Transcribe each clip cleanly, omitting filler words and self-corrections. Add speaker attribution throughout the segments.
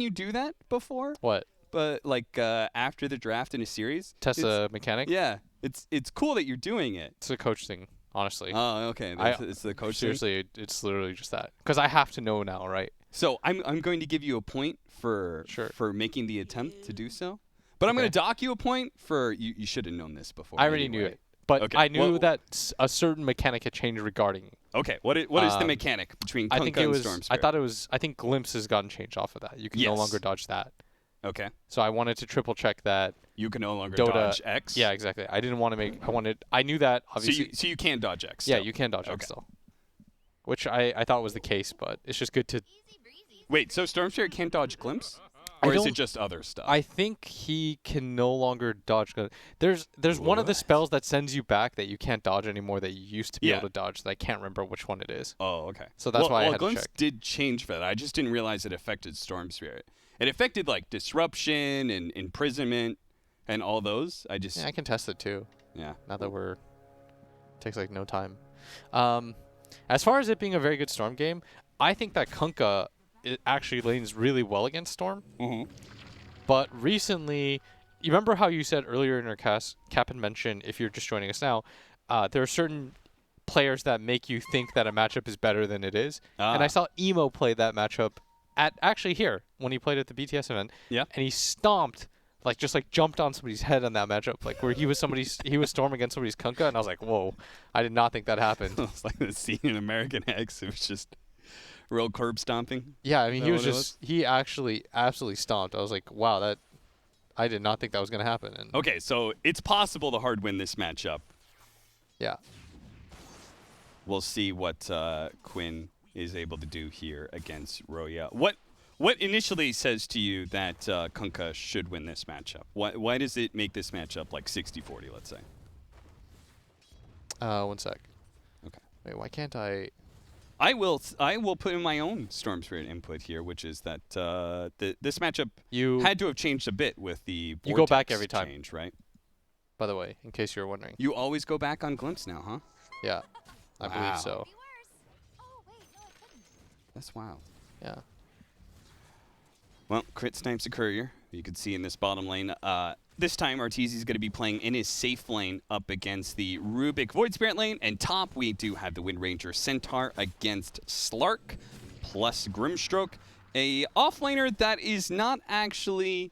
Speaker 1: seen you do that before.
Speaker 2: What?
Speaker 1: But like after the draft in a series.
Speaker 2: Test a mechanic?
Speaker 1: Yeah. It's cool that you're doing it.
Speaker 2: It's a coach thing, honestly.
Speaker 1: Oh, okay. It's the coach
Speaker 2: seriously,
Speaker 1: thing?
Speaker 2: it's literally just that. Because I have to know now, right?
Speaker 1: So I'm going to give you a point for making the attempt to do so. But I'm going to dock you a point for you should have known this before.
Speaker 2: I already knew it. But I knew that a certain mechanic had changed regarding.
Speaker 1: Okay, what is the mechanic between Kunkka and Storm Spirit?
Speaker 2: I think Glimpse has gotten changed off of that. You can no longer dodge that.
Speaker 1: Okay.
Speaker 2: So I wanted to triple check that.
Speaker 1: You can no longer
Speaker 2: Dota,
Speaker 1: dodge X?
Speaker 2: Yeah, exactly. I didn't want to make. I knew that, obviously.
Speaker 1: So you can dodge X
Speaker 2: still.
Speaker 1: Yeah,
Speaker 2: you can dodge X still. Which I thought was the case, but it's just good to.
Speaker 1: Wait, so Storm Spirit can't dodge Glimpse? Or is it just other stuff?
Speaker 2: I think he can no longer dodge. There's one of the spells that sends you back that you can't dodge anymore that you used to be able to dodge that I can't remember which one it is.
Speaker 1: Oh, okay.
Speaker 2: So that's why I had
Speaker 1: Glimpse
Speaker 2: to check.
Speaker 1: did change for that. I just didn't realize it affected Storm Spirit. It affected like disruption and imprisonment and all those. I
Speaker 2: can test it too.
Speaker 1: Yeah.
Speaker 2: Now that takes like no time. As far as it being a very good Storm game, I think that Kunkka it actually lanes really well against Storm.
Speaker 1: Mm-hmm.
Speaker 2: But recently, you remember how you said earlier in our cast, Captain mentioned, if you're just joining us now, there are certain players that make you think that a matchup is better than it is. And I saw Emo play that matchup actually here when he played at the BTS event.
Speaker 1: Yeah.
Speaker 2: And he stomped, just jumped on somebody's head on that matchup, where he was Storm against somebody's Kunkka, and I was like, whoa, I did not think that happened.
Speaker 1: It's like the scene in American X. It was just real curb stomping.
Speaker 2: Yeah, I mean, he actually absolutely stomped. I was like, wow, I did not think that was going to happen. And
Speaker 1: okay, so it's possible to hard win this matchup.
Speaker 2: Yeah.
Speaker 1: We'll see what Quinn is able to do here against Roya. What initially says to you that Kunkka should win this matchup? Why does it make this matchup like 60-40, let's say?
Speaker 2: 1 sec.
Speaker 1: Okay.
Speaker 2: Wait, why can't I...
Speaker 1: I will put in my own Storm Spirit input here, which is that this matchup had to have changed a bit with the
Speaker 2: you go back every time
Speaker 1: change, right?
Speaker 2: By the way, in case you're wondering,
Speaker 1: you always go back on Glimpse now, huh?
Speaker 2: Yeah, I believe so.
Speaker 1: That's wild.
Speaker 2: Yeah.
Speaker 1: Well, crit snipes a courier. You can see in this bottom lane. This time, Arteezy is going to be playing in his safe lane up against the Rubik Void Spirit lane. And top, we do have the Wind Ranger Centaur against Slark plus Grimstroke. A offlaner that is not actually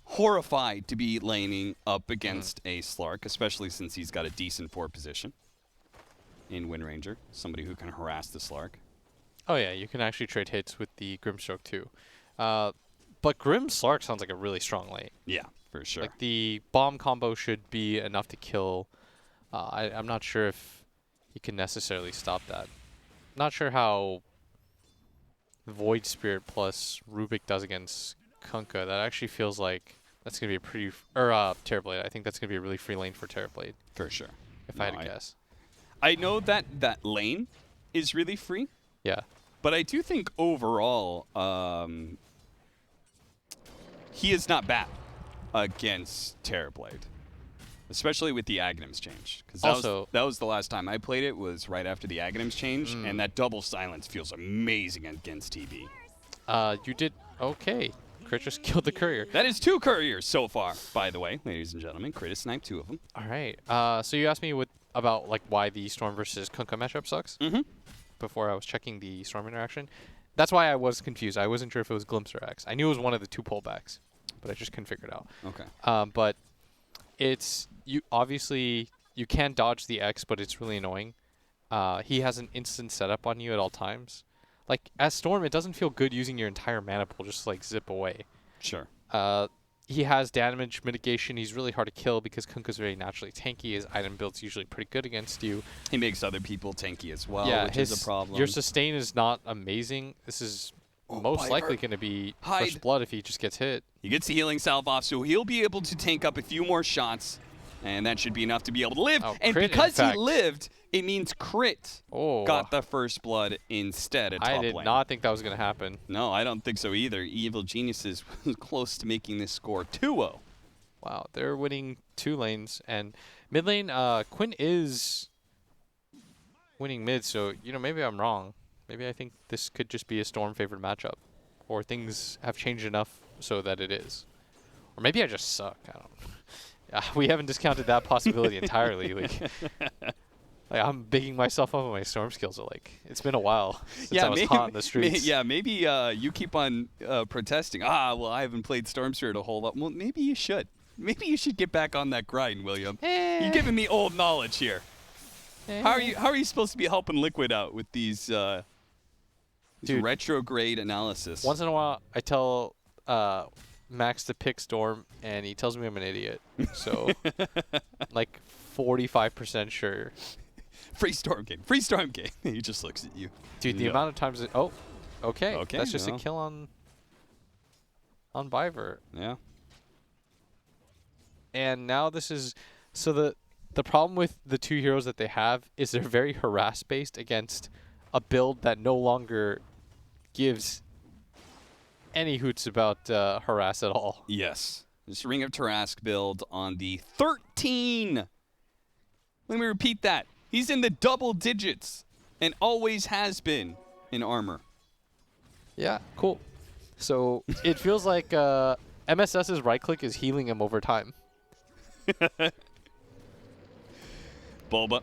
Speaker 1: horrified to be laning up against a Slark, especially since he's got a decent 4 position in Wind Ranger. Somebody who can harass the Slark.
Speaker 2: Oh, yeah, you can actually trade hits with the Grimstroke, too. But Grim Slark sounds like a really strong lane.
Speaker 1: Yeah. For sure.
Speaker 2: Like the bomb combo should be enough to kill. I'm not sure if you can necessarily stop that. Not sure how Void Spirit plus Rubik does against Kunkka. That actually feels like that's going to be a pretty... Terrorblade. I think that's going to be a really free lane for Terrorblade.
Speaker 1: For sure.
Speaker 2: If I had to guess.
Speaker 1: I know that lane is really free.
Speaker 2: Yeah.
Speaker 1: But I do think overall he is not bad against Terrorblade, especially with the Aghanims change. Because that was the last time I played it, was right after the Aghanims change, and that double silence feels amazing against TB.
Speaker 2: You did okay. Crit just killed the courier.
Speaker 1: That is 2 couriers so far, by the way, ladies and gentlemen. Crit has sniped 2 of them.
Speaker 2: All right. So you asked me about why the Storm versus Kunkka matchup sucks?
Speaker 1: Mm-hmm.
Speaker 2: Before I was checking the Storm interaction. That's why I was confused. I wasn't sure if it was Glimpse or X. I knew it was one of the 2 pullbacks, but I just couldn't figure it out.
Speaker 1: Okay.
Speaker 2: But obviously you can dodge the X, but it's really annoying. He has an instant setup on you at all times. Like as Storm, it doesn't feel good using your entire mana pool just to zip away.
Speaker 1: Sure.
Speaker 2: He has damage mitigation. He's really hard to kill because Kunkka's very naturally tanky. His item build's usually pretty good against you.
Speaker 1: He makes other people tanky as well, which is a problem.
Speaker 2: Your sustain is not amazing. This is most likely going to be First Blood if he just gets hit.
Speaker 1: He gets the healing salve off, so he'll be able to tank up a few more shots, and that should be enough to be able to live. And because he lived, it means Crit got the First Blood instead at top lane.
Speaker 2: I did not think that was going to happen.
Speaker 1: No, I don't think so either. Evil Geniuses was close to making this score 2-0.
Speaker 2: Wow, they're winning 2 lanes. And mid lane, Quinn is winning mid, so maybe I'm wrong. Maybe I think this could just be a Storm favored matchup. or things have changed enough so that it is. Or maybe I just suck. I don't know. We haven't discounted that possibility entirely. Like I'm bigging myself up on my storm skills. It's been a while since I was hot in the streets.
Speaker 1: Maybe you keep on protesting. Well, I haven't played Storm Spirit a whole lot. Well, maybe you should. Maybe you should get back on that grind, William. You're giving me old knowledge here. How are you supposed to be helping Liquid out with these retrograde analysis?
Speaker 2: Once in a while, I tell Max to pick Storm, and he tells me I'm an idiot. So, 45% sure.
Speaker 1: Free Storm game. Free Storm game. He just looks at you.
Speaker 2: Dude, the amount of times okay. That's just a kill on Bivert.
Speaker 1: Yeah.
Speaker 2: And now this is the problem with the two heroes that they have is they're very harass based against a build that no longer gives any hoots about harass at all.
Speaker 1: Yes. This Ring of Tarrasque build on the 13. Let me repeat that. He's in the double digits and always has been in armor.
Speaker 2: Yeah, cool. So it feels like MSS's right click is healing him over time.
Speaker 1: Bulba.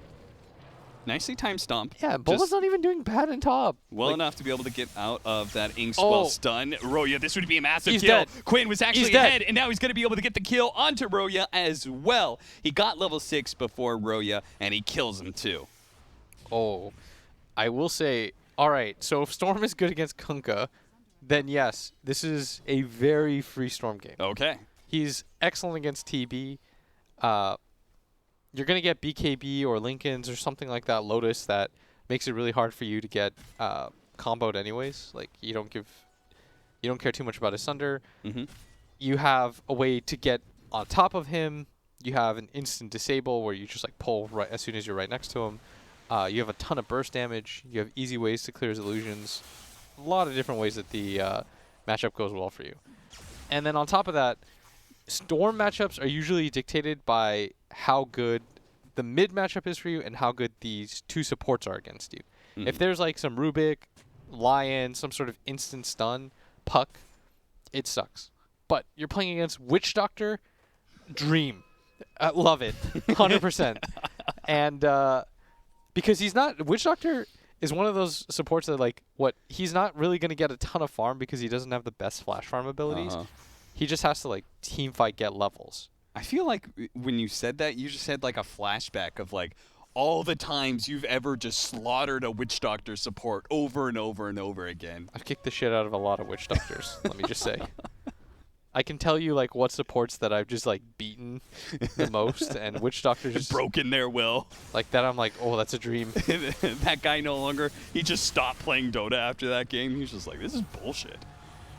Speaker 1: Nicely timed stomp.
Speaker 2: Yeah, Bulba's not even doing bad in top.
Speaker 1: Well enough to be able to get out of that Inkswell stun. Roya, this would be a massive
Speaker 2: He's
Speaker 1: kill.
Speaker 2: dead.
Speaker 1: Quinn was actually ahead, and now he's going to be able to get the kill onto Roya as well. He got level 6 before Roya, and he kills him too.
Speaker 2: Oh, I will say, all right, so if Storm is good against Kunkka, then yes, this is a very free Storm game.
Speaker 1: Okay.
Speaker 2: He's excellent against TB. You're going to get BKB or Lincolns or something like that, Lotus, that makes it really hard for you to get comboed anyways. Like, you don't care too much about his Sunder.
Speaker 1: Mm-hmm.
Speaker 2: You have a way to get on top of him. You have an instant disable where you just pull right as soon as you're right next to him. You have a ton of burst damage. You have easy ways to clear his illusions. A lot of different ways that the matchup goes well for you. And then on top of that, Storm matchups are usually dictated by how good the mid matchup is for you and how good these two supports are against you.
Speaker 1: Mm-hmm.
Speaker 2: If there's some Rubik, Lion, some sort of instant stun, Puck, it sucks. But you're playing against Witch Doctor, dream. Love it. 100%. And because Witch Doctor is one of those supports that he's not really going to get a ton of farm because he doesn't have the best flash farm abilities. He just has to team fight, get levels.
Speaker 1: I feel like when you said that, you just had a flashback of all the times you've ever just slaughtered a Witch Doctor support over and over and over again.
Speaker 2: I've kicked the shit out of a lot of Witch Doctors, let me just say. I can tell you what supports that I've just beaten the most, and Witch Doctor just
Speaker 1: broken their will.
Speaker 2: That I'm oh, that's a dream.
Speaker 1: That guy no longer, he just stopped playing Dota after that game. He was just this is bullshit.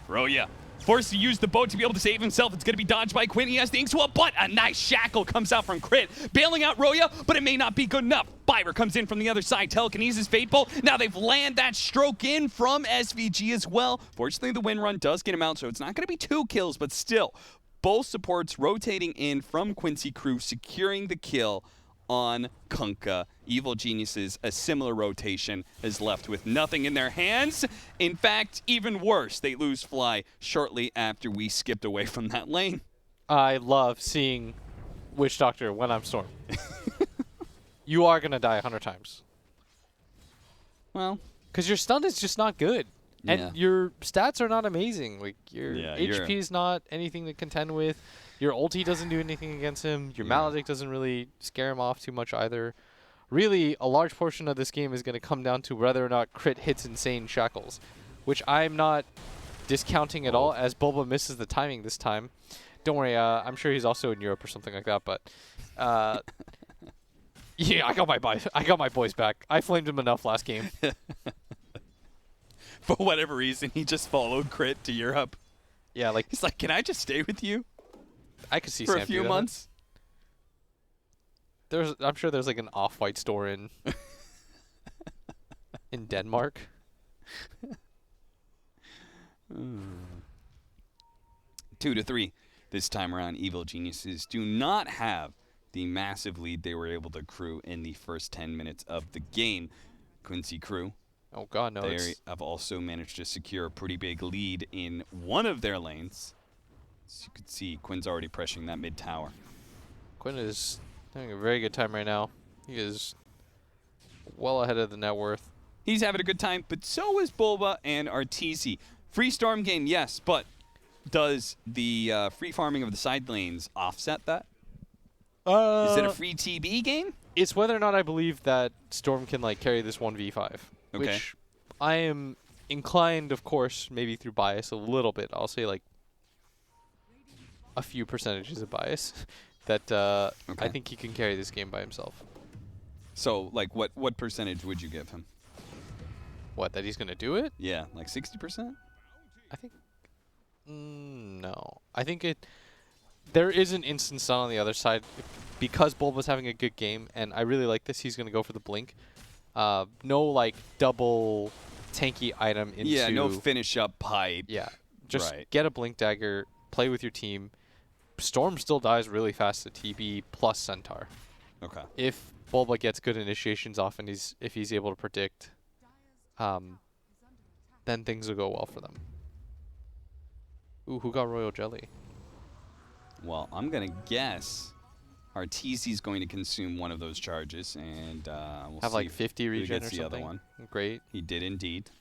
Speaker 1: Roya. Forced to use the boat to be able to save himself. It's going to be dodged by Quinn. He has the Inkswell, but a nice shackle comes out from Crit. Bailing out Roya, but it may not be good enough. Byver comes in from the other side. Telekinesis Fateful. Now they've landed that stroke in from SVG as well. Fortunately, the win run does get him out, so it's not going to be 2 kills, but still, both supports rotating in from Quincy Crew, securing the kill on Kunkka. Evil Geniuses, a similar rotation, is left with nothing in their hands. In fact, even worse, they lose Fly shortly after we skipped away from that lane.
Speaker 2: I love seeing Witch Doctor when I'm Storm. You are going to die 100 times.
Speaker 1: Well,
Speaker 2: because your stun is just not good.
Speaker 1: Yeah.
Speaker 2: And your stats are not amazing. Your HP is not anything to contend with. Your ulti doesn't do anything against him. Your Maledict doesn't really scare him off too much either. Really, a large portion of this game is going to come down to whether or not Crit hits insane shackles, which I'm not discounting at all, as Bulba misses the timing this time. Don't worry, I'm sure he's also in Europe or something like that, but yeah, I got my boys back. I flamed him enough last game.
Speaker 1: For whatever reason, he just followed Crit to Europe.
Speaker 2: Yeah,
Speaker 1: he's can I just stay with you?
Speaker 2: I could see
Speaker 1: for
Speaker 2: Sam
Speaker 1: a few months.
Speaker 2: I'm sure there's an Off-White store in Denmark.
Speaker 1: 2-3 this time around. Evil Geniuses do not have the massive lead they were able to accrue in the first 10 minutes of the game. Quincy Crew
Speaker 2: Oh god, no.
Speaker 1: They have also managed to secure a pretty big lead in one of their lanes. As you can see, Quinn's already pressuring that mid tower.
Speaker 2: Quinn is having a very good time right now. He is well ahead of the net worth.
Speaker 1: He's having a good time, but so is Bulba and Arteezy. Free Storm game, yes, but does the free farming of the side lanes offset that? Is it a free TB game?
Speaker 2: It's whether or not I believe that Storm can like carry this 1v5.
Speaker 1: Okay.
Speaker 2: Which I am inclined, of course, maybe through bias a little bit. I'll say like a few percentages of bias that I think he can carry this game by himself.
Speaker 1: So, like, what percentage would you give him?
Speaker 2: What, that he's going to do it?
Speaker 1: Yeah, like 60%?
Speaker 2: I think no. I think there is an instance on the other side because Bulba's having a good game, and I really like this. He's going to go for the blink. No like double tanky item into.
Speaker 1: Yeah, no finish up pipe.
Speaker 2: Yeah, just get a blink dagger, play with your team. Storm still dies really fast to TB plus Centaur.
Speaker 1: Okay.
Speaker 2: If Bulba gets good initiations off and if he's able to predict, then things will go well for them. Ooh, who got Royal Jelly?
Speaker 1: Well, I'm going to guess Arteezy's going to consume one of those charges, and we'll
Speaker 2: Have
Speaker 1: see
Speaker 2: like 50
Speaker 1: who
Speaker 2: regen
Speaker 1: gets
Speaker 2: or
Speaker 1: the
Speaker 2: something.
Speaker 1: other one.
Speaker 2: Great.
Speaker 1: He did indeed.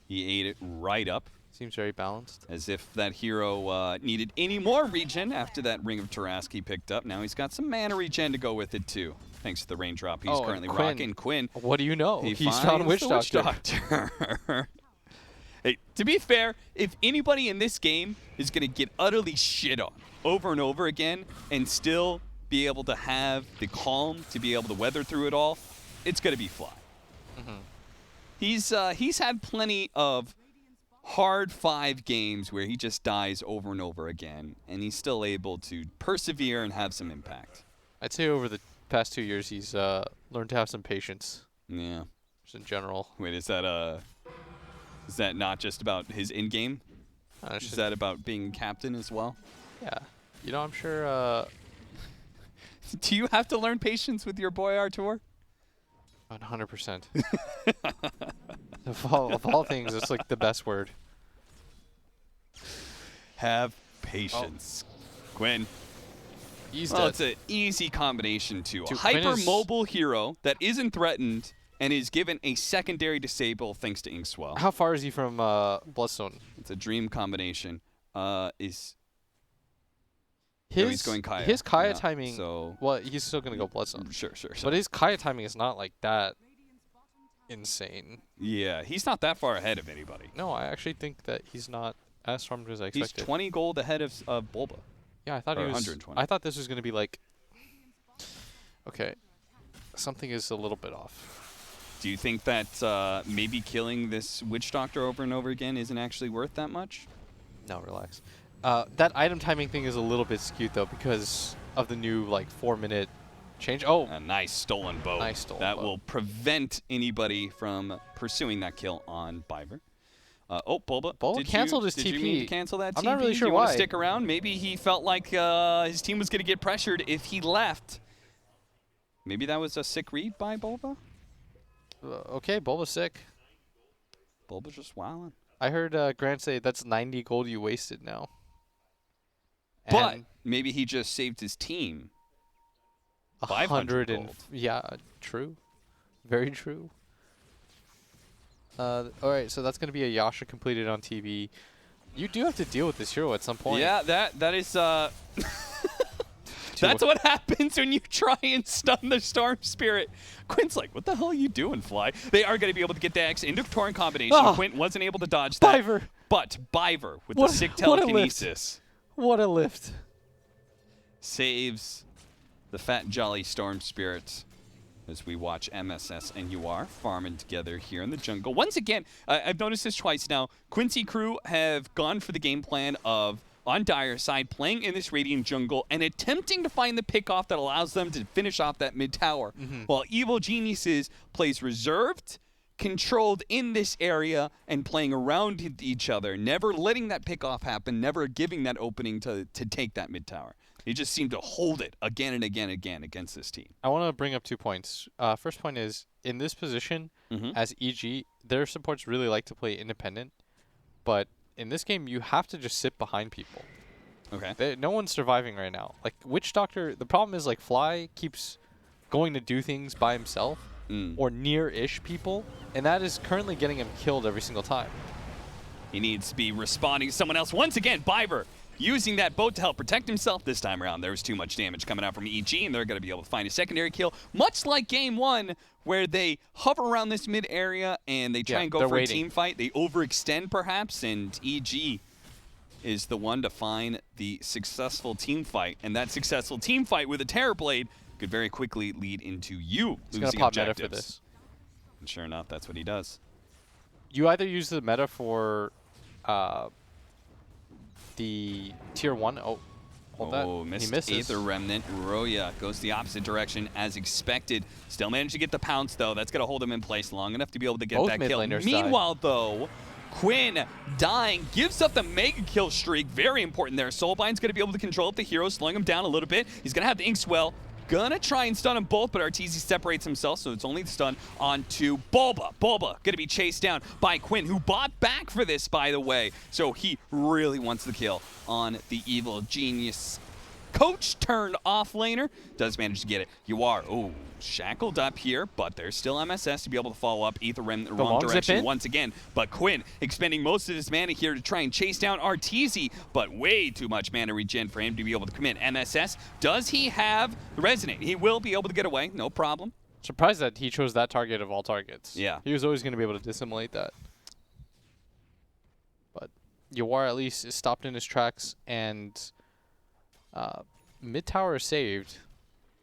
Speaker 1: He ate it right up,
Speaker 2: Seems very balanced.
Speaker 1: as if that hero needed any more regen after that Ring of Tarask he picked up. Now he's got some mana regen to go with it, too, thanks to the raindrop he's currently rocking. Quinn.
Speaker 2: What do you know?
Speaker 1: He's
Speaker 2: found Witch
Speaker 1: the Witch
Speaker 2: Doctor.
Speaker 1: Doctor. Hey, to be fair, if anybody in this game is going to get utterly shit on over and over again and still be able to have the calm to be able to weather through it all, it's going to be Fly. He's had plenty of hard 5 games where he just dies over and over again, and he's still able to persevere and have some impact.
Speaker 2: I'd say over the past 2 years, he's learned to have some patience.
Speaker 1: Yeah.
Speaker 2: Just in general.
Speaker 1: Wait, is that not just about his in-game? Is that about being captain as well?
Speaker 2: Yeah. You know, I'm sure...
Speaker 1: Do you have to learn patience with your boy Artur?
Speaker 2: 100%. of all things, it's like the best word.
Speaker 1: Have patience. Quinn.
Speaker 2: He's
Speaker 1: Well,
Speaker 2: dead.
Speaker 1: it's an easy combination too. A
Speaker 2: Dude, Quinn is-
Speaker 1: hyper-mobile hero that isn't threatened and is given a secondary disable thanks to Inkswell.
Speaker 2: How far is he from Bloodstone?
Speaker 1: It's a dream combination.
Speaker 2: He's
Speaker 1: going Kaya.
Speaker 2: His Kaya
Speaker 1: Yeah,
Speaker 2: timing...
Speaker 1: so
Speaker 2: Well, he's still going to go Bloodstone.
Speaker 1: Sure.
Speaker 2: But his Kaya timing is not like that insane.
Speaker 1: Yeah, he's not that far ahead of anybody.
Speaker 2: No, I actually think that he's not as farmed as I
Speaker 1: He's
Speaker 2: expected.
Speaker 1: 20 gold ahead of Bulba.
Speaker 2: Yeah, I thought
Speaker 1: or
Speaker 2: he was...
Speaker 1: 120.
Speaker 2: I thought this was going to be like... Okay. Something is a little bit off.
Speaker 1: Do you think that maybe killing this Witch Doctor over and over again isn't actually worth that much?
Speaker 2: No, relax. That item timing thing is a little bit skewed, though, because of the new, like, 4-minute change. Oh!
Speaker 1: A nice stolen bow.
Speaker 2: Nice stolen
Speaker 1: that
Speaker 2: bow.
Speaker 1: will prevent anybody from pursuing that kill on Biver. Bulba.
Speaker 2: Bulba canceled his
Speaker 1: Did you
Speaker 2: TP.
Speaker 1: mean to cancel that TP?
Speaker 2: I'm not really sure
Speaker 1: Do you want
Speaker 2: why.
Speaker 1: to stick around? Maybe he felt like his team was going to get pressured if he left. Maybe that was a sick read by Bulba?
Speaker 2: Okay, Bulba's sick.
Speaker 1: Bulba's just wilding.
Speaker 2: I heard Grant say that's 90 gold you wasted now.
Speaker 1: But
Speaker 2: And
Speaker 1: maybe he just saved his team
Speaker 2: 100
Speaker 1: 500
Speaker 2: and...
Speaker 1: gold.
Speaker 2: Yeah, true. Very true. Alright, so that's going to be a Yasha completed on TV. You do have to deal with this hero at some point.
Speaker 1: Yeah, that is... That's what happens when you try and stun the Storm Spirit. Quinn's like, what the hell are you doing, Fly? They are going to be able to get the X into Torrent combination.
Speaker 2: Oh.
Speaker 1: Quinn wasn't able to dodge that.
Speaker 2: Biver!
Speaker 1: But Biver, with
Speaker 2: What-
Speaker 1: the sick
Speaker 2: what a lift.
Speaker 1: telekinesis,
Speaker 2: What a lift.
Speaker 1: saves the fat, jolly Storm Spirit as we watch MSS and UR farming together here in the jungle. Once again, I've noticed this twice now. Quincy crew have gone for the game plan of, on Dire's side, playing in this Radiant jungle and attempting to find the pickoff that allows them to finish off that mid tower. While Evil Geniuses plays reserved, controlled in this area, and playing around each other, never letting that pickoff happen, never giving that opening to take that mid tower. He just seemed to hold it again and again and again against this team.
Speaker 2: I want to bring up 2 points. First point is, in this position, as EG, their supports really like to play independent. But in this game, you have to just sit behind people.
Speaker 1: Okay.
Speaker 2: No one's surviving right now. Like, Witch Doctor, the problem is, like, Fly keeps going to do things by himself or near-ish people, and that is currently getting him killed every single time.
Speaker 1: He needs to be responding to someone else. Once again, Biber using that boat to help protect himself this time around. There was too much damage coming out from EG, and they're going to be able to find a secondary kill, much like Game 1, where they hover around this mid area and they try and go for a team fight. They overextend, perhaps, and EG is the one to find the successful team fight. And that successful team fight with a Terrorblade could very quickly lead into you
Speaker 2: He's
Speaker 1: losing
Speaker 2: gonna pop
Speaker 1: objectives.
Speaker 2: meta for this.
Speaker 1: And sure enough, that's what he does.
Speaker 2: You either use the meta for the tier 1. Oh, hold that.
Speaker 1: Missed
Speaker 2: He misses.
Speaker 1: Aether Remnant. Roya goes the opposite direction as expected. Still managed to get the pounce, though. That's going to hold him in place long enough to be able to get
Speaker 2: Both
Speaker 1: that
Speaker 2: mid
Speaker 1: kill.
Speaker 2: laners
Speaker 1: Meanwhile, though, Quinn dying gives up the mega kill streak. Very important there. Soulbind's going to be able to control the hero, slowing him down a little bit. He's going to have the Inkswell. Gonna try and stun them both, but Arteezy separates himself, so it's only the stun onto Bulba. Bulba gonna be chased down by Quinn, who bought back for this, by the way. So he really wants the kill on the evil genius. Coach turned off laner, does manage to get it. You are, shackled up here, but there's still MSS to be able to follow up. Aether Remnant the wrong direction once again, but Quinn expending most of his mana here to try and chase down Arteezy, but way too much mana regen for him to be able to commit. MSS, does he have the Resonate? He will be able to get away, no problem.
Speaker 2: Surprised that he chose that target of all targets.
Speaker 1: Yeah.
Speaker 2: He was always going to be able to dissimulate that. But Yawar at least is stopped in his tracks, and mid tower is saved.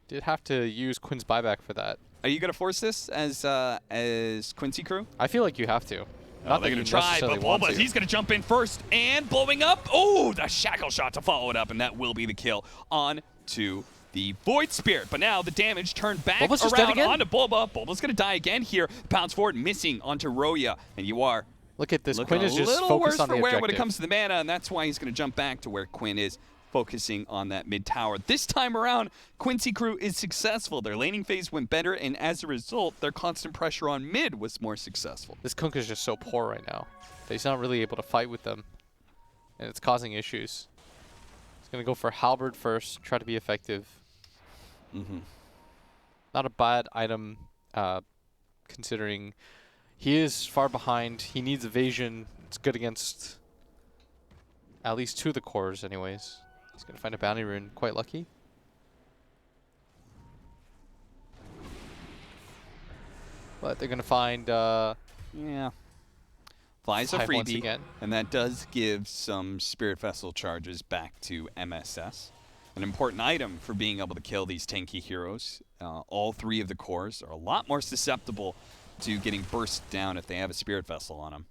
Speaker 2: Did have to use Quinn's buyback for that.
Speaker 1: Are you gonna force this as Quincy crew?
Speaker 2: I feel like you have to.
Speaker 1: Not they're gonna try, but Bulba, he's gonna jump in first and blowing up. Oh, the shackle shot to follow it up, and that will be the kill on to the Void Spirit. But now the damage turned back around onto Bulba. Bulba's gonna die again here. Pounds forward, missing onto Roya, and you are.
Speaker 2: Look at this.
Speaker 1: Quinn
Speaker 2: is just
Speaker 1: little
Speaker 2: focused
Speaker 1: worse
Speaker 2: on the
Speaker 1: for wear
Speaker 2: objective
Speaker 1: when it comes to the mana, and that's why he's gonna jump back to where Quinn is, focusing on that mid tower. This time around, Quincy crew is successful. Their laning phase went better, and as a result, their constant pressure on mid was more successful.
Speaker 2: This Kunk is just so poor right now that he's not really able to fight with them, and it's causing issues. He's going to go for Halberd first, try to be effective. Not a bad item, considering he is far behind. He needs evasion. It's good against at least 2 of the cores anyways. He's going to find a bounty rune. Quite lucky. But they're going to find...
Speaker 1: yeah. Fly's a freebie,
Speaker 2: again.
Speaker 1: And that does give some Spirit Vessel charges back to MSS. An important item for being able to kill these tanky heroes. All 3 of the cores are a lot more susceptible to getting burst down if they have a Spirit Vessel on them.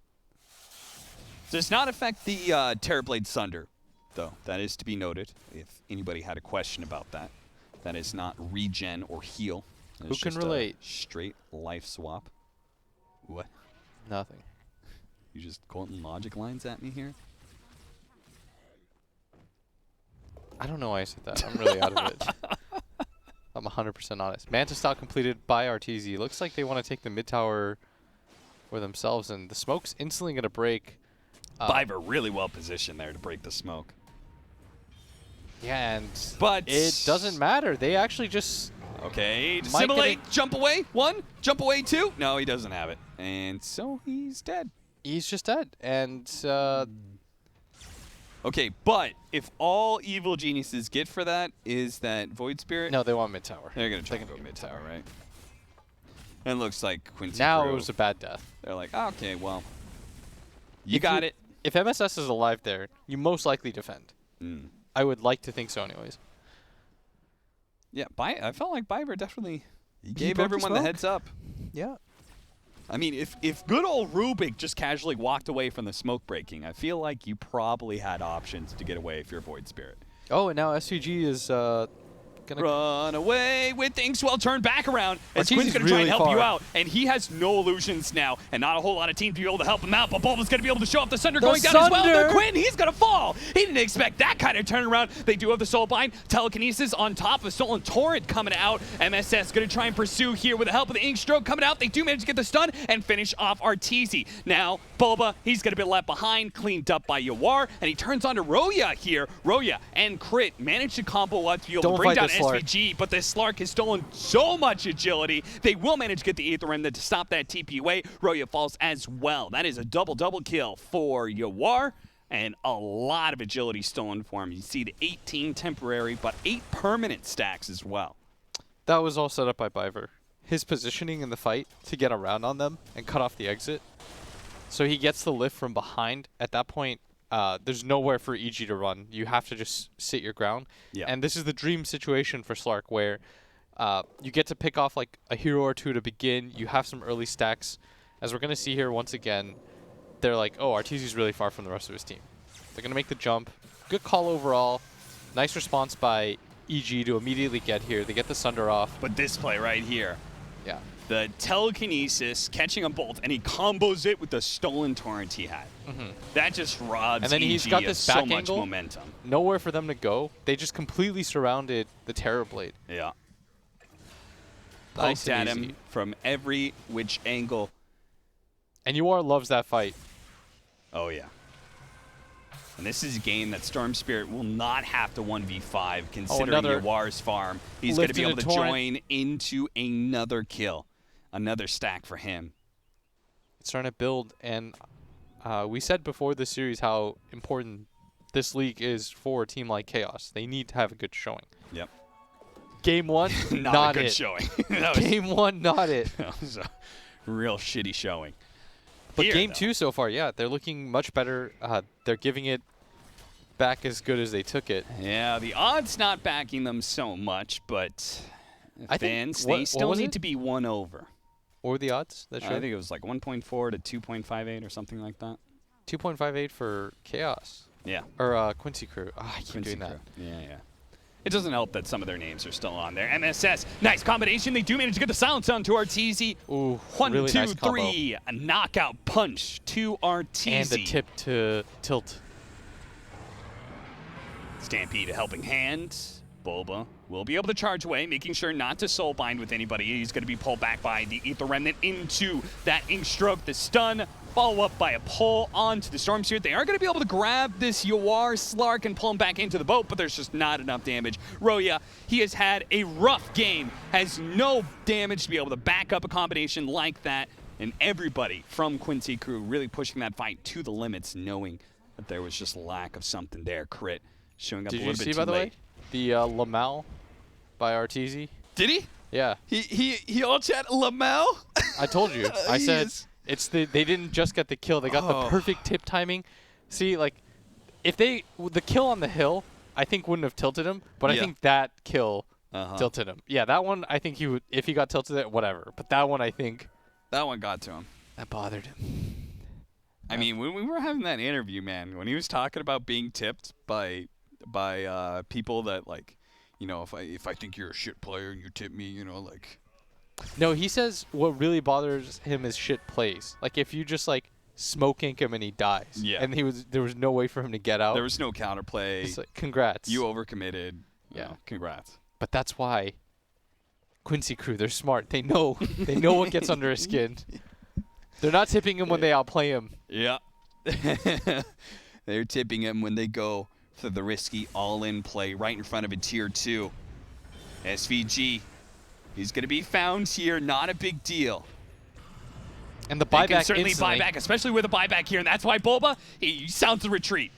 Speaker 1: Does not affect the Terrorblade Sunder, though. That is to be noted, if anybody had a question about that. That is not regen or heal.
Speaker 2: Who can relate?
Speaker 1: Straight life swap. What?
Speaker 2: Nothing.
Speaker 1: You just quoting logic lines at me here?
Speaker 2: I don't know why I said that. I'm really out of it. I'm 100% honest. Manta Stock completed by Arteezy. Looks like they want to take the mid tower for themselves, and the smoke's instantly going to break.
Speaker 1: Biver really well positioned there to break the smoke.
Speaker 2: Yeah,
Speaker 1: but
Speaker 2: it doesn't matter. They actually just...
Speaker 1: Okay, dissimulate, jump away, 1, jump away 2. No, he doesn't have it. And so he's dead.
Speaker 2: He's just dead. And...
Speaker 1: okay, but if all evil geniuses get for that is that Void Spirit...
Speaker 2: No, they want mid tower.
Speaker 1: They're going to try to go mid tower, right? And it looks like Quincy
Speaker 2: now
Speaker 1: crew,
Speaker 2: it was a bad death.
Speaker 1: They're like, oh, okay, well, you got it.
Speaker 2: If MSS is alive there, you most likely defend. I would like to think so anyways.
Speaker 1: Yeah, I felt like Biver definitely gave everyone the heads up.
Speaker 2: Yeah.
Speaker 1: I mean, if good old Rubik just casually walked away from the smoke breaking, I feel like you probably had options to get away if you're Void Spirit.
Speaker 2: Oh, and now SVG is
Speaker 1: Run away with things. Well, turn back around as he's
Speaker 2: Quincy's
Speaker 1: going to try and
Speaker 2: really
Speaker 1: help you
Speaker 2: far.
Speaker 1: out. And he has no illusions now, and not a whole lot of teams to be able to help him out. But Bulba's going to be able to show off the Sunder going down as well.
Speaker 2: Sunder!
Speaker 1: The Quinn, he's going to fall. He didn't expect that kind of turnaround. They do have the Soul Bind. Telekinesis on top of Stolen Torrent coming out. MSS going to try and pursue here with the help of the Ink Stroke coming out. They do manage to get the stun and finish off Arteezy. Now, Bulba, he's going to be left behind, cleaned up by Yawar, and he turns on to Roya here. Roya and Crit managed to combo up to be able to bring down SVG, but this Slark has stolen so much agility. They will manage to get the Aether Remnant to stop that TP away. Roya falls as well. That is a double kill for Yawar, and a lot of agility stolen for him. You see the 18 temporary, but 8 permanent stacks as well.
Speaker 2: That was all set up by Biver. His positioning in the fight to get around on them and cut off the exit. So he gets the lift from behind. At that point, there's nowhere for EG to run. You have to just sit your ground.
Speaker 1: Yeah.
Speaker 2: And this is the dream situation for Slark, where you get to pick off like a hero or two to begin. You have some early stacks. As we're going to see here once again, they're like, oh, Arteezy's really far from the rest of his team. They're going to make the jump. Good call overall. Nice response by EG to immediately get here. They get the Sunder off.
Speaker 1: But this play right here,
Speaker 2: Yeah.
Speaker 1: the telekinesis catching them both, and he combos it with the Stolen Torrent he had. That just robs
Speaker 2: And then he's
Speaker 1: EG
Speaker 2: got
Speaker 1: of
Speaker 2: this
Speaker 1: so
Speaker 2: back
Speaker 1: much
Speaker 2: angle.
Speaker 1: momentum.
Speaker 2: Nowhere for them to go. They just completely surrounded the Terror Blade.
Speaker 1: Yeah.
Speaker 2: Nice
Speaker 1: Poked at
Speaker 2: and
Speaker 1: him
Speaker 2: easy.
Speaker 1: from every which angle.
Speaker 2: And Yawar loves that fight.
Speaker 1: Oh, yeah. And this is a game that Storm Spirit will not have to 1v5, considering
Speaker 2: another
Speaker 1: Yawar's farm. He's going to be able
Speaker 2: lifted
Speaker 1: to
Speaker 2: a torrent.
Speaker 1: join into another kill. Another stack for him.
Speaker 2: It's starting to build, and we said before this series how important this league is for a team like Chaos. They need to have a good showing.
Speaker 1: Yep.
Speaker 2: Game one,
Speaker 1: Not a good
Speaker 2: it.
Speaker 1: showing. That was,
Speaker 2: Game one, not it.
Speaker 1: that was a real shitty showing.
Speaker 2: But
Speaker 1: Here,
Speaker 2: game
Speaker 1: though.
Speaker 2: two so far, yeah, they're looking much better. They're giving it back as good as they took it.
Speaker 1: Yeah, the odds not backing them so much, but
Speaker 2: I think-
Speaker 1: fans,
Speaker 2: what
Speaker 1: they still
Speaker 2: was
Speaker 1: need
Speaker 2: it?
Speaker 1: to be won over.
Speaker 2: What were the odds? That
Speaker 1: I
Speaker 2: showed?
Speaker 1: think it was like 1.4 to 2.58 or something like that.
Speaker 2: 2.58 for Chaos.
Speaker 1: Yeah.
Speaker 2: Or Quincy Crew. Oh, I keep
Speaker 1: Quincy
Speaker 2: doing that.
Speaker 1: Crew. Yeah. It doesn't help that some of their names are still on there. MSS, nice combination. They do manage to get the silence on to Arteezy.
Speaker 2: Ooh,
Speaker 1: 1,
Speaker 2: really
Speaker 1: 2,
Speaker 2: nice combo.
Speaker 1: 3. A knockout punch to Arteezy.
Speaker 2: And the tip to tilt.
Speaker 1: Stampede a helping hand. Bulba will be able to charge away, making sure not to soul bind with anybody. He's going to be pulled back by the Aether Remnant into that Ink Stroke, the stun, follow up by a pull onto the Storm Spirit. They are going to be able to grab this Yawar Slark and pull him back into the boat, but there's just not enough damage. Roya, he has had a rough game, has no damage to be able to back up a combination like that, and everybody from Quincy Crew really pushing that fight to the limits, knowing that there was just lack of something there. Crit showing up
Speaker 2: Did
Speaker 1: a
Speaker 2: you
Speaker 1: little
Speaker 2: see,
Speaker 1: bit
Speaker 2: by
Speaker 1: too
Speaker 2: the
Speaker 1: late.
Speaker 2: way, the Lamau by Arteezy?
Speaker 1: Did he?
Speaker 2: Yeah,
Speaker 1: He all chat Lamau?
Speaker 2: I told you. I
Speaker 1: He
Speaker 2: said
Speaker 1: is-
Speaker 2: it's the they didn't just get the kill; they got the perfect tip timing. See, like if the kill on the hill, I think wouldn't have tilted him, but I
Speaker 1: Yeah.
Speaker 2: think that kill
Speaker 1: Uh-huh.
Speaker 2: tilted him. Yeah, that one I think he would if he got tilted it, whatever. But that one I think
Speaker 1: That one got to him.
Speaker 2: that bothered him.
Speaker 1: I mean, when we were having that interview, man, when he was talking about being tipped by people that, like, you know, if I think you're a shit player and you tip me, you know, like.
Speaker 2: No, he says what really bothers him is shit plays. Like if you just like smoke ink him and he dies.
Speaker 1: Yeah.
Speaker 2: And there was no way for him to get out.
Speaker 1: There was no counterplay.
Speaker 2: It's like, congrats.
Speaker 1: You overcommitted.
Speaker 2: Yeah.
Speaker 1: Congrats.
Speaker 2: But that's why Quincy Crew, they're smart. They know what gets under his skin. They're not tipping him when they outplay him.
Speaker 1: Yeah. They're tipping him when they go for the risky all-in play right in front of a tier 2. SVG. He's going to be found here. Not a big deal.
Speaker 2: And the
Speaker 1: They
Speaker 2: buyback
Speaker 1: can certainly
Speaker 2: instantly,
Speaker 1: buy back, especially with a buyback here, and that's why Bulba, he sounds the retreat.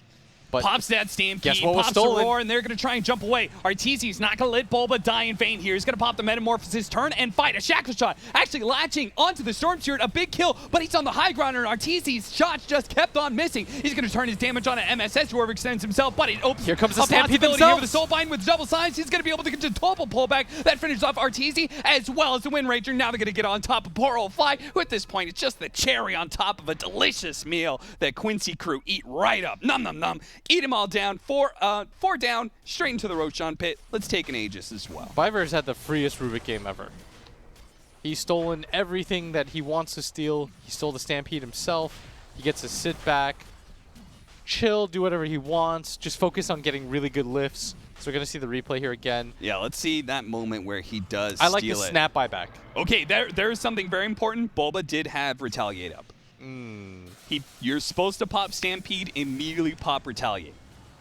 Speaker 2: but
Speaker 1: Pops that Stampede,
Speaker 2: guess what was
Speaker 1: pops the
Speaker 2: stolen?
Speaker 1: Roar, and they're going to try and jump away. Arteezy's not going to let Bulba die in vain here. He's going to pop the Metamorphosis, turn, and fight. A Shackle Shot actually latching onto the Storm Spirit. A big kill, but he's on the high ground, and Arteezy's shots just kept on missing. He's going to turn his damage on an MSS, who overextends himself, but it opens
Speaker 2: Here comes the
Speaker 1: a
Speaker 2: Stampede
Speaker 1: possibility here with the
Speaker 2: themselves.
Speaker 1: Soul Bind with double size. He's going to be able to get the double pullback. That finishes off Arteezy, as well as the Wind Ranger. Now they're going to get on top of poor old Fly, who at this point, it's just the cherry on top of a delicious meal that Quincy Crew eat right up. Nom nom nom. eat them all down. Four down, straight into the Roshan pit. Let's take an Aegis as well.
Speaker 2: Viver's had the freest Rubik game ever. He's stolen everything that he wants to steal. He stole the Stampede himself. He gets to sit back, chill, do whatever he wants, just focus on getting really good lifts. So we're going to see the replay here again.
Speaker 1: Yeah, let's see that moment where he does
Speaker 2: I like the
Speaker 1: steal it.
Speaker 2: snap buyback.
Speaker 1: Okay, there is something very important. Bulba did have Retaliate up. You're supposed to pop Stampede, immediately pop Retaliate.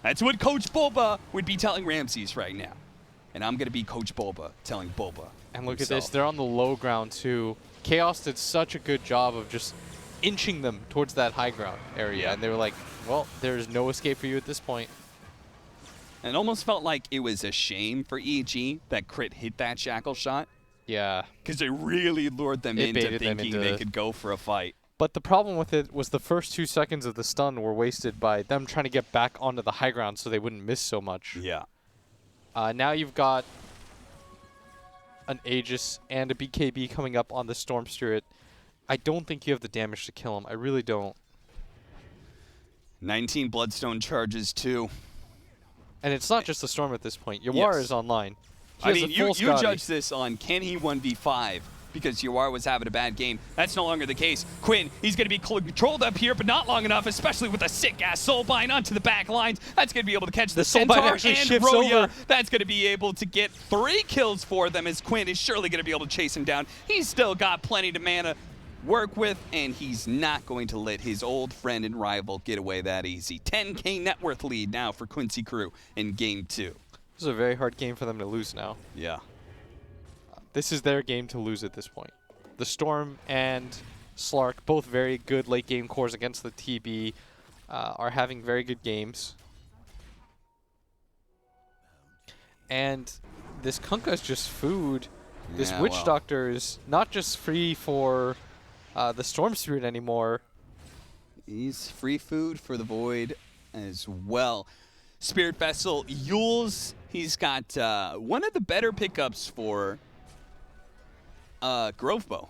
Speaker 1: That's what Coach Bulba would be telling Ramses right now. And I'm going to be Coach Bulba telling Bulba.
Speaker 2: And look
Speaker 1: himself.
Speaker 2: at this, they're on the low ground too. Chaos did such a good job of just inching them towards that high ground area.
Speaker 1: Yeah.
Speaker 2: And they were like, well, there's no escape for you at this point.
Speaker 1: And it almost felt like it was a shame for EG that Crit hit that shackle shot.
Speaker 2: Yeah.
Speaker 1: Because it really lured them
Speaker 2: It
Speaker 1: into
Speaker 2: baited them
Speaker 1: thinking
Speaker 2: into
Speaker 1: they could go for a fight.
Speaker 2: But the problem with it was the first 2 seconds of the stun were wasted by them trying to get back onto the high ground so they wouldn't miss so much.
Speaker 1: Yeah.
Speaker 2: Now you've got an Aegis and a BKB coming up on the Storm Spirit. I don't think you have the damage to kill him. I really don't.
Speaker 1: 19 Bloodstone charges too.
Speaker 2: And it's not just the Storm at this point. Yawar is online. He
Speaker 1: I
Speaker 2: has
Speaker 1: mean,
Speaker 2: a full
Speaker 1: you
Speaker 2: Scotty.
Speaker 1: judge this on can he 1v5 because Yawar was having a bad game. That's no longer the case. Quinn, he's going to be controlled up here, but not long enough, especially with a sick-ass Soulbind onto the back lines. That's going to be able to catch the
Speaker 2: Soulbind
Speaker 1: Centaur
Speaker 2: actually
Speaker 1: and
Speaker 2: shifts
Speaker 1: Roya.
Speaker 2: over.
Speaker 1: That's going to be able to get 3 kills for them as Quinn is surely going to be able to chase him down. He's still got plenty to mana work with, and he's not going to let his old friend and rival get away that easy. 10K net worth lead now for Quincy Crew in Game 2.
Speaker 2: This is a very hard game for them to lose now.
Speaker 1: Yeah.
Speaker 2: This is their game to lose at this point. The Storm and Slark, both very good late game cores against the TB, are having very good games. And this Kunkka is just food. This
Speaker 1: Yeah,
Speaker 2: Witch
Speaker 1: well.
Speaker 2: Doctor is not just free for the Storm Spirit anymore.
Speaker 1: He's free food for the Void as well. Spirit Vessel, Yules, he's got one of the better pickups for Grove Bow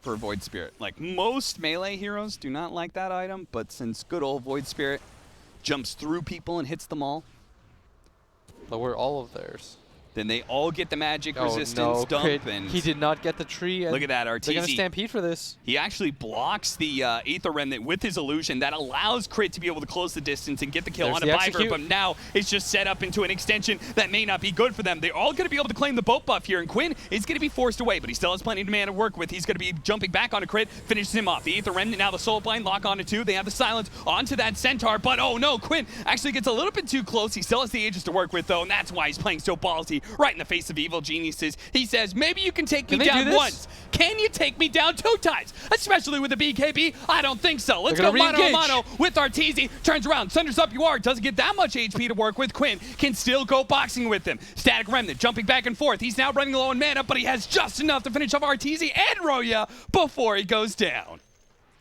Speaker 1: for Void Spirit. Like, most melee heroes do not like that item, but since good old Void Spirit jumps through people and hits them all,
Speaker 2: Lower all of theirs.
Speaker 1: then they all get the magic
Speaker 2: Oh
Speaker 1: resistance
Speaker 2: no,
Speaker 1: dump.
Speaker 2: Crit,
Speaker 1: And
Speaker 2: he did not get the tree. And
Speaker 1: look at that,
Speaker 2: they're going to
Speaker 1: Arteezy.
Speaker 2: stampede for this.
Speaker 1: He actually blocks the Aether Remnant with his illusion. That allows Crit to be able to close the distance and get the kill
Speaker 2: There's
Speaker 1: on a
Speaker 2: the
Speaker 1: Viper,
Speaker 2: execute.
Speaker 1: but now it's just set up into an extension that may not be good for them. They're all going to be able to claim the boat buff here, and Quinn is going to be forced away, but he still has plenty of mana to work with. He's going to be jumping back onto Crit, finishes him off. The Aether Remnant, now the Soulbind, lock onto 2. They have the Silence onto that Centaur, but oh no, Quinn actually gets a little bit too close. He still has the Aegis to work with, though, and that's why he's playing so ballsy right in the face of Evil Geniuses. He says, maybe you can take me
Speaker 2: Can they do
Speaker 1: down
Speaker 2: this?
Speaker 1: once. Can you take me down 2 times? Especially with the BKB? I don't think so. Let's
Speaker 2: They're
Speaker 1: go
Speaker 2: gonna
Speaker 1: mano a
Speaker 2: re-engage.
Speaker 1: mano with Arteezy. Turns around, sunders up Yawar. Doesn't get that much HP to work with. Quinn can still go boxing with him. Static Remnant jumping back and forth. He's now running low on mana, but he has just enough to finish off Arteezy and Roya before he goes down.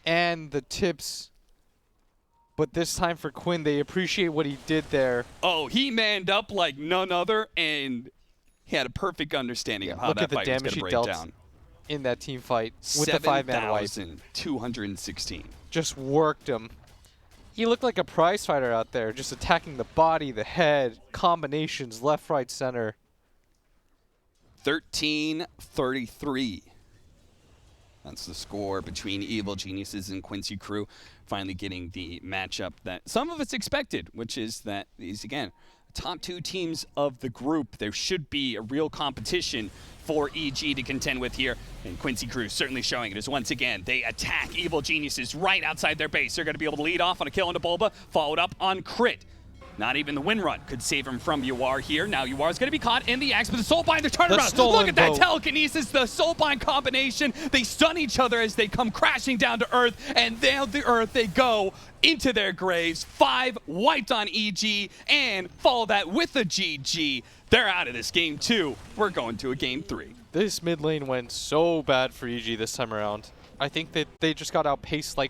Speaker 2: And the tips. But this time for Quinn, they appreciate what he did there.
Speaker 1: Oh, he manned up like none other, and he had a perfect understanding of how
Speaker 2: Look
Speaker 1: that
Speaker 2: at the
Speaker 1: fight was
Speaker 2: damage
Speaker 1: going to
Speaker 2: he
Speaker 1: break
Speaker 2: dealt
Speaker 1: down.
Speaker 2: in that team fight with the 5-man wipe.
Speaker 1: 7,216.
Speaker 2: Just worked him. He looked like a prize fighter out there, just attacking the body, the head, combinations, left, right, center.
Speaker 1: 13-33. That's the score between Evil Geniuses and Quincy Crew, finally getting the matchup that some of us expected, which is that these, again, top 2 teams of the group. There should be a real competition for EG to contend with here, and Quincy Crew certainly showing it as once again they attack Evil Geniuses right outside their base. They're going to be able to lead off on a kill into Bulba, followed up on Crit. Not even the win run could save him from Yawar here. Now Yawar's going to be caught in the axe, but the Soulbind, the turnaround. Look at that telekinesis, the Soulbind combination. They stun each other as they come crashing down to Earth, and down to Earth they go into their graves. 5 wiped on EG, and follow that with a GG. They're out of this game 2. We're going to a game 3.
Speaker 2: This mid lane went so bad for EG this time around. I think that they just got outpaced like